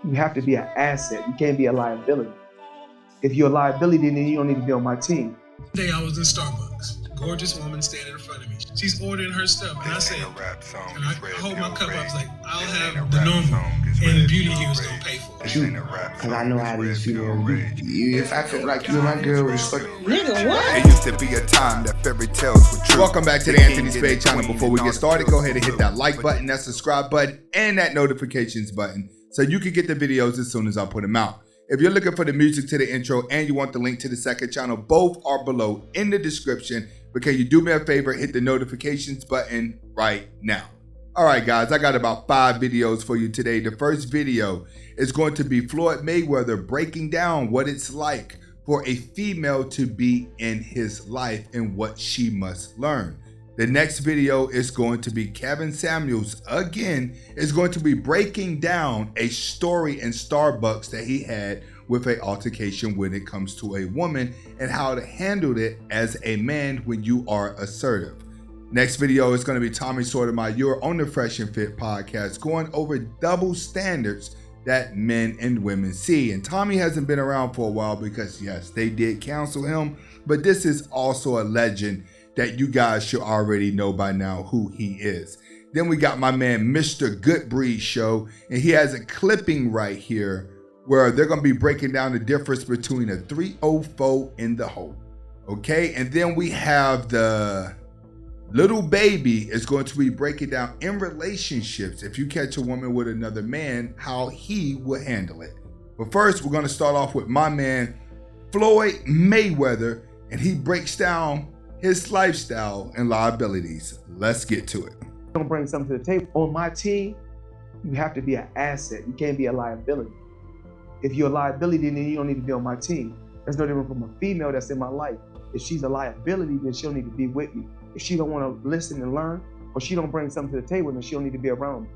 You have to be an asset. You can't be a liability. If you're a liability, then you don't need to be on my team. Day I was in Starbucks. Gorgeous woman standing in front of me. She's ordering her stuff, and I said, and I hold my cup up. I was like, I'll have the normal, and Beauty Here's gonna pay for it. Because I know how these females do. If I feel like you and my girl was fucking. Nigga, what? It used to be a time that fairy tales were true. Welcome back to the Anthony Spade channel. Before we get started, go ahead and hit that like button, that subscribe button, and that notifications button so you can get the videos as soon as I put them out. If you're looking for the music to the intro and you want the link to the second channel, both are below in the description. But can you do me a favor, hit the notifications button right now. All right, guys, I got about 5 videos for you today. The first video is going to be Floyd Mayweather breaking down what it's like for a female to be in his life and what she must learn. The next video is going to be Kevin Samuels, again, is going to be breaking down a story in Starbucks that he had with an altercation when it comes to a woman and how to handle it as a man when you are assertive. Next video is going to be Tommy Sotomayor on the Fresh and Fit podcast going over double standards that men and women see. And Tommy hasn't been around for a while because, yes, they did cancel him, but this is also a legend that you guys should already know by now who he is. Then we got my man Mr. Goodbreed show, and he has a clipping right here where they're going to be breaking down the difference between a 304 and the hoe. Okay, and then we have the little baby is going to be breaking down in relationships, if you catch a woman with another man, how he will handle it. But first, we're going to start off with my man Floyd Mayweather, and he breaks down his lifestyle and liabilities. Let's get to it. Don't bring something to the table. On my team, you have to be an asset. You can't be a liability. If you're a liability, then you don't need to be on my team. That's no different from a female that's in my life. If she's a liability, then she'll need to be with me. If she don't want to listen and learn, or she don't bring something to the table, then she'll need to be around me.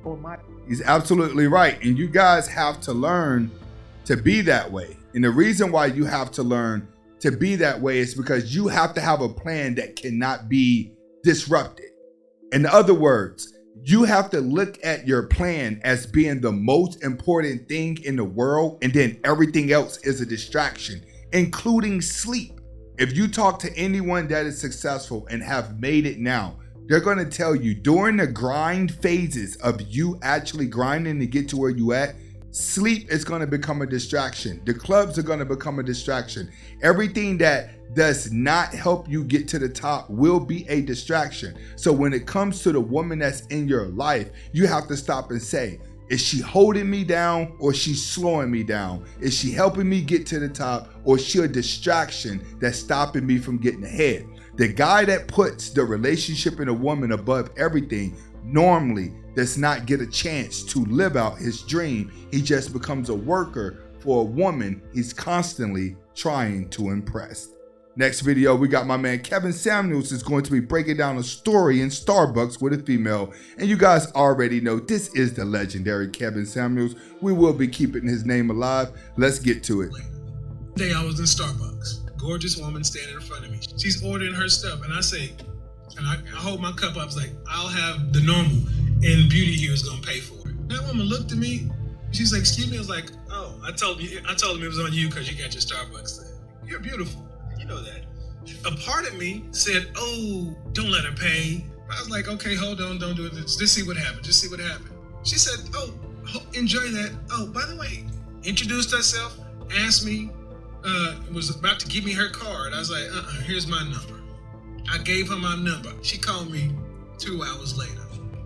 On my He's absolutely right. And you guys have to learn to be that way. And the reason why you have to learn to be that way is because you have to have a plan that cannot be disrupted. In other words, you have to look at your plan as being the most important thing in the world, and then everything else is a distraction, including sleep. If you talk to anyone that is successful and have made it now, they're going to tell you during the grind phases of you actually grinding to get to where you at, sleep is going to become a distraction. The clubs are going to become a distraction. Everything that does not help you get to the top will be a distraction. So when it comes to the woman that's in your life, you have to stop and say, is she holding me down or is she slowing me down? Is she helping me get to the top or is she a distraction that's stopping me from getting ahead? The guy that puts the relationship in a woman above everything normally does not get a chance to live out his dream. He just becomes a worker for a woman he's constantly trying to impress. Next video, we got my man Kevin Samuels is going to be breaking down a story in Starbucks with a female. And you guys already know this is the legendary Kevin Samuels. We will be keeping his name alive. Let's get to it. Day I was in Starbucks. Gorgeous woman standing in front of me. She's ordering her stuff, and I say, and I hold my cup up. I was like, I'll have the normal, and Beauty Here's gonna pay for it. That woman looked at me. She's like, excuse me. I was like, oh, I told him it was on you because you got your Starbucks thing. You're beautiful. You know that. A part of me said, oh, don't let her pay. I was like, okay, hold on, don't do it. Just see what happened. Just see what happened. She said, oh, enjoy that. Oh, by the way, introduced herself, asked me, was about to give me her card. I was like, here's my number. I gave her my number. She called me 2 hours later.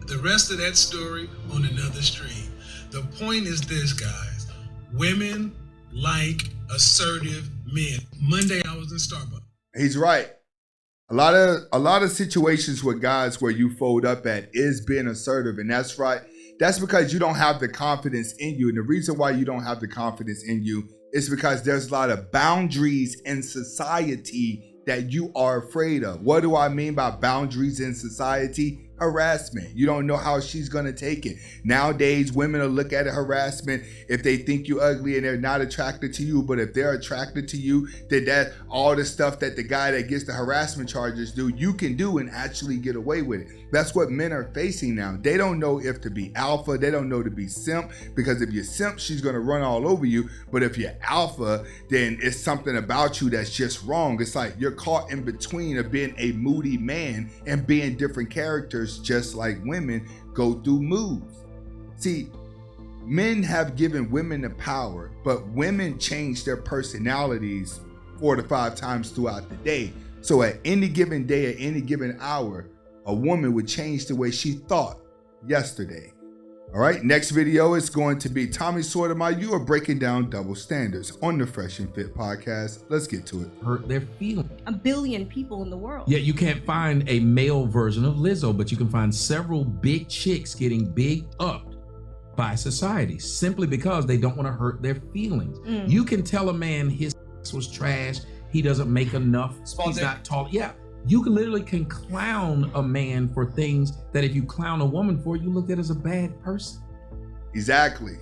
The rest of that story on another stream. The point is this, guys. Women like assertive men. Monday, I was in Starbucks. He's right. A lot of situations with guys where you fold up at is being assertive, and that's right. That's because you don't have the confidence in you. And the reason why you don't have the confidence in you is because there's a lot of boundaries in society that you are afraid of. What do I mean by boundaries in society? harassment. You don't know how she's gonna take it. Nowadays, women will look at a harassment if they think you ugly and they're not attracted to you, but if they're attracted to you, then that all the stuff that the guy that gets the harassment charges do, you can do and actually get away with it. That's what men are facing now. They don't know if to be alpha, they don't know to be simp, because if you're simp, she's gonna run all over you, but if you're alpha, then it's something about you that's just wrong. It's like you're caught in between of being a moody man and being different characters, just like women go through moods. See, men have given women the power, but women change their personalities 4 to 5 times throughout the day. So at any given day, at any given hour, a woman would change the way she thought yesterday. All right, next video is going to be Tommy Sotomayor. You are breaking down double standards on the Fresh and Fit podcast. Let's get to it. Hurt their feelings. 1 billion people in the world. Yeah, you can't find a male version of Lizzo, but you can find several big chicks getting big upped by society simply because they don't want to hurt their feelings. You can tell a man his was trash, he doesn't make enough, he's not tall. Yeah, you can clown a man for things that if you clown a woman for, you look at as a bad person. Exactly.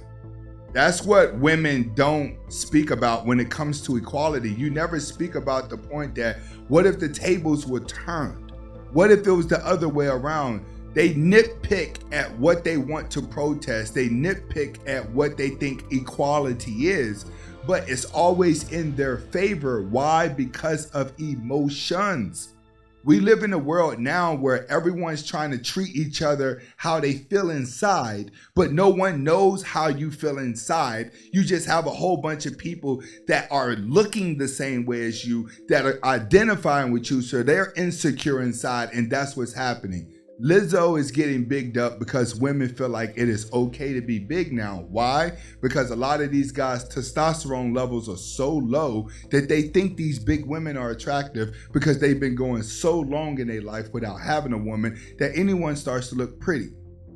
That's what women don't speak about when it comes to equality. You never speak about the point that what if the tables were turned? What if it was the other way around? They nitpick at what they want to protest. They nitpick at what they think equality is, but it's always in their favor. Why? Because of emotions. We live in a world now where everyone's trying to treat each other how they feel inside, but no one knows how you feel inside. You just have a whole bunch of people that are looking the same way as you, that are identifying with you, so they're insecure inside, and that's what's happening. Lizzo is getting bigged up because women feel like it is okay to be big now. Why? Because a lot of these guys' testosterone levels are so low that they think these big women are attractive because they've been going so long in their life without having a woman that anyone starts to look pretty.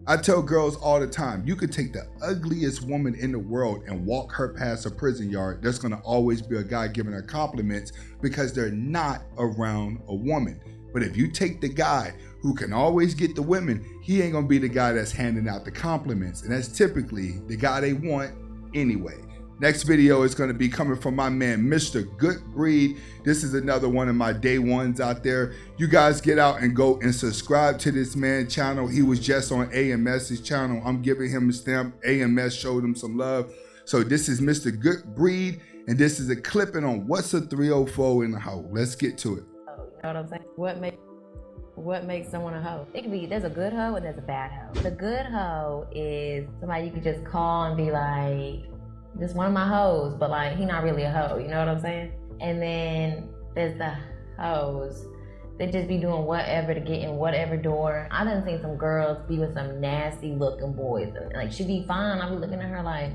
I tell girls all the time, you could take the ugliest woman in the world and walk her past a prison yard. There's gonna always be a guy giving her compliments because they're not around a woman. But if you take the guy who can always get the women, he ain't gonna be the guy that's handing out the compliments. And that's typically the guy they want anyway. Next video is gonna be coming from my man, Mr. Good Breed. This is another one of my day ones out there. You guys get out and go and subscribe to this man's channel. He was just on AMS's channel. I'm giving him a stamp. AMS showed him some love. So this is Mr. Good Breed, and this is a clipping on what's a 304 in the hoe. Let's get to it. You know what I'm saying? What makes someone a hoe? It could be, there's a good hoe and there's a bad hoe. The good hoe is somebody you could just call and be like, just one of my hoes, but like, he not really a hoe, you know what I'm saying? And then there's the hoes that just be doing whatever to get in whatever door. I done seen some girls be with some nasty looking boys, and like, she be fine. I be looking at her like,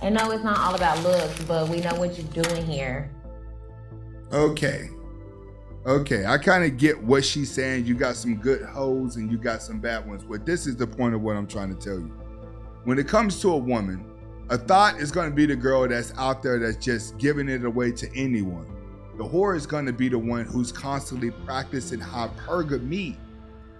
and no, it's not all about looks, but we know what you're doing here. Okay, I kind of get what she's saying. You got some good hoes and you got some bad ones, but this is the point of what I'm trying to tell you. When it comes to a woman, a thought is going to be the girl that's out there that's just giving it away to anyone. The whore is going to be the one who's constantly practicing hypergamy.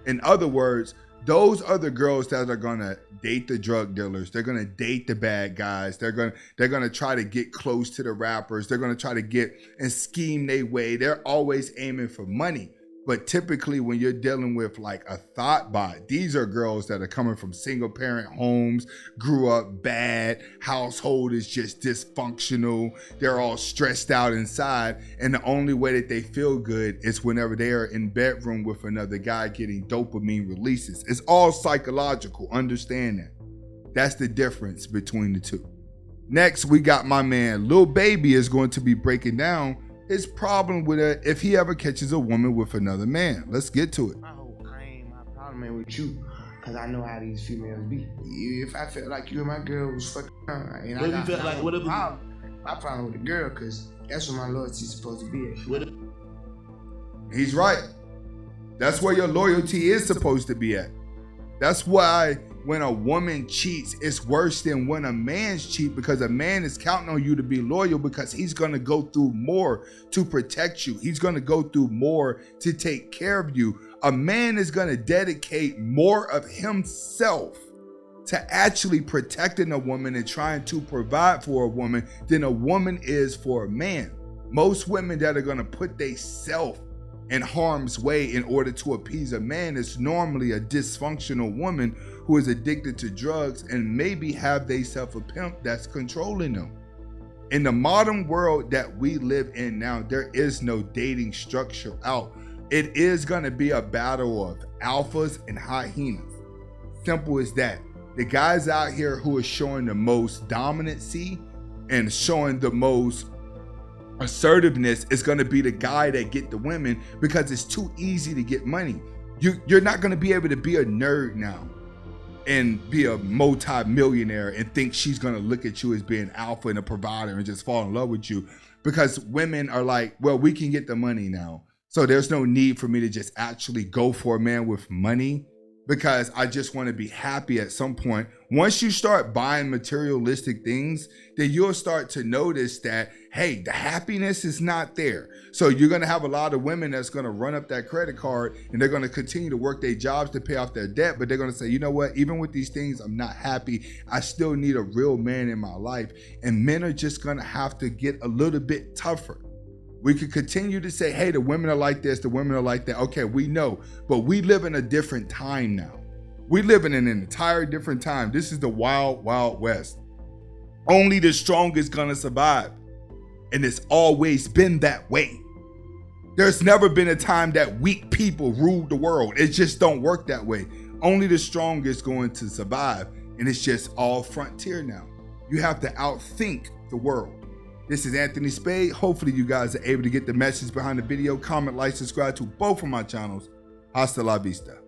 In other words, those are the girls that are going to date the drug dealers. They're going to date the bad guys. They're going to try to get close to the rappers. They're going to try to get and scheme their way. They're always aiming for money. But typically when you're dealing with like a thought bot, these are girls that are coming from single parent homes, grew up bad, household is just dysfunctional. They're all stressed out inside. And the only way that they feel good is whenever they are in bedroom with another guy getting dopamine releases. It's all psychological. Understand that. That's the difference between the two. Next, we got my man, Lil Baby, is going to be breaking down his problem with her if he ever catches a woman with another man. Let's get to it. My problem ain't with you, cause I know how these females be. If I felt like you and my girl was fucking around, and I felt like whatever my problem with the girl, cause that's where my loyalty's supposed to be at. He's right. That's where your loyalty is supposed to be at. That's why when a woman cheats, it's worse than when a man's cheat, because a man is counting on you to be loyal because he's going to go through more to protect you. He's going to go through more to take care of you. A man is going to dedicate more of himself to actually protecting a woman and trying to provide for a woman than a woman is for a man. Most women that are going to put they self in harm's way in order to appease a man is normally a dysfunctional woman who is addicted to drugs and maybe have they self a pimp that's controlling them. In the modern world that we live in now, there is no dating structure out. It is going to be a battle of alphas and hyenas. Simple as that. The guys out here who are showing the most dominancy and showing the most assertiveness is going to be the guy that get the women, because it's too easy to get money. You're not going to be able to be a nerd now and be a multi-millionaire and think she's going to look at you as being alpha and a provider and just fall in love with you, because women are like, well, we can get the money now, so there's no need for me to just actually go for a man with money, because I just want to be happy at some point. Once you start buying materialistic things, then you'll start to notice that, hey, the happiness is not there. So you're going to have a lot of women that's going to run up that credit card and they're going to continue to work their jobs to pay off their debt. But they're going to say, you know what, even with these things, I'm not happy. I still need a real man in my life. And men are just going to have to get a little bit tougher. We could continue to say, hey, the women are like this, the women are like that. Okay, we know, but we live in a different time now. We live in an entire different time. This is the wild, wild west. Only the strong is gonna survive. And it's always been that way. There's never been a time that weak people ruled the world. It just don't work that way. Only the strong is going to survive. And it's just all frontier now. You have to outthink the world. This is Anthony Spade. Hopefully you guys are able to get the message behind the video. Comment, like, subscribe to both of my channels. Hasta la vista.